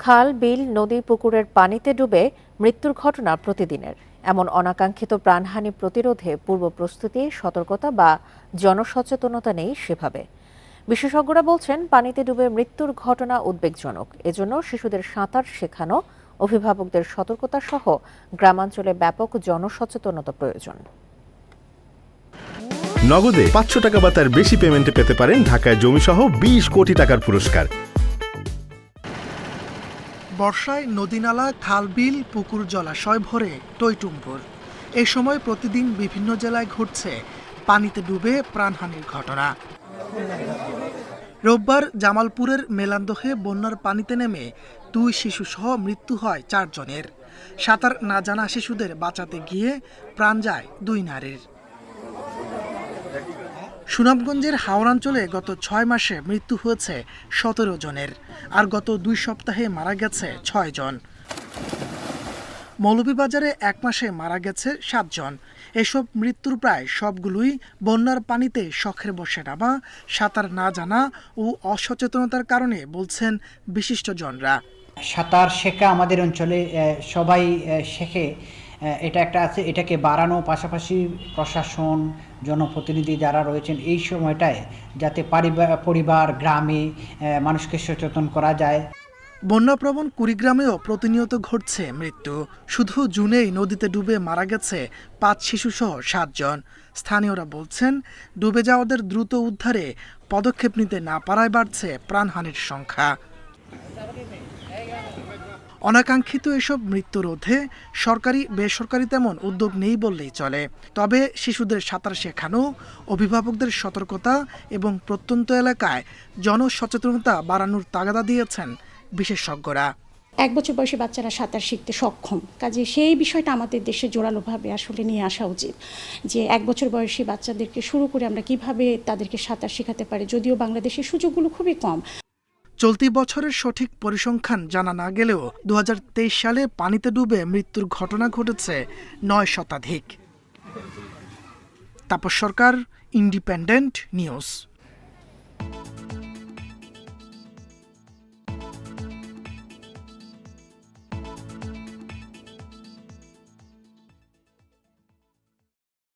খাল, বিল, নদী, পুকুরের পানিতে ডুবে মৃত্যুর ঘটনা প্রতিদিনের। এমন অনাকাঙ্ক্ষিত প্রাণহানি প্রতিরোধে পূর্ব প্রস্তুতি, সতর্কতা বা জনসচেতনতা নেই সেভাবে। বিশেষজ্ঞরা বলছেন, পানিতে ডুবে মৃত্যুর ঘটনা উদ্বেগজনক। এজন্য শিশুদের সাঁতার শেখানো, অভিভাবকদের সতর্কতা সহ গ্রামাঞ্চলে ব্যাপক জনসচেতনতা প্রয়োজন। নগদে 500 টাকা বা তার বেশি পেমেন্টে পেতে পারেন ঢাকায় জমিসহ 20 কোটি টাকার পুরস্কার। বর্ষায় নদীনালা, খাল-বিল, পুকুর, জলাশয় ভরে টইটুম্বুর। এই সময় প্রতিদিন বিভিন্ন জেলায় ঘটছে পানিতে ডুবে প্রাণহানির ঘটনা। রোববার জামালপুরের মেলান্দহে বন্যার পানিতে নেমে 2 শিশুসহ মৃত্যু হয় 4 জনের। সাঁতার না জানা শিশুদের বাঁচাতে গিয়ে প্রাণ যায় 2 নারীর। সুনামগঞ্জের হাওড়াঞ্চলে গত 6 মাসে মৃত্যু হয়েছে 17 জনের, আর গত 2 সপ্তাহে মারা গেছে 6 জন। মৌলভীবাজারে 1 মাসে মারা গেছে 7 জন। এসব মৃত্যুর প্রায় সবগুলোই বন্যার পানিতে শখের বশে নামা, সাঁতার না জানা ও অসচেতনতার কারণে বলছেন বিশিষ্টজনরা। সাঁতার শেখা আমাদের অঞ্চলে সবাই শেখে, এটা একটা আছে, এটাকে বাড়ানো, পাশাপাশি প্রশাসন, জনপ্রতিনিধি যারা রয়েছেন এই সময়টায় যাতে পরিবার গ্রামে মানুষকে সচেতন করা যায়। বন্যাপ্রবণ কুড়িগ্রামেও প্রতিনিয়ত ঘটছে মৃত্যু। শুধু জুনেই নদীতে ডুবে মারা গেছে 5 শিশুসহ 7 জন। স্থানীয়রা বলছেন, ডুবে যাওয়াদের দ্রুত উদ্ধারে পদক্ষেপ নিতে না পারায় বাড়ছে প্রাণহানির সংখ্যা। অনাকাঙ্ক্ষিত এসব মৃত্যু রোধে সরকারি বেসরকারি তেমন উদ্যোগ নেই বললেই চলে। তবে শিশুদের সাঁতার শেখানো, অভিভাবকদের সতর্কতা এবং প্রত্যন্ত এলাকায় জনসচেতনতা বাড়ানোর তাগাদা দিয়েছেন বিশেষজ্ঞরা। 1 বছর বয়সী বাচ্চারা সাঁতার শিখতে সক্ষম, কাজে সেই বিষয়টা আমাদের দেশে জোরালোভাবে আসলে নিয়ে আসা উচিত, যে 1 বছর বয়সী বাচ্চাদেরকে শুরু করে আমরা কিভাবে তাদেরকে সাঁতার শেখাতে পারি, যদিও বাংলাদেশের সুযোগগুলো খুবই কম। চলতি বছরের সঠিক পরিসংখ্যান জানা না গেলেও 2023 সালে পানিতে ডুবে মৃত্যুর ঘটনা ঘটেছে 9 শতাধিক। তাপস সরকার, ইন্ডিপেন্ডেন্ট নিউজ।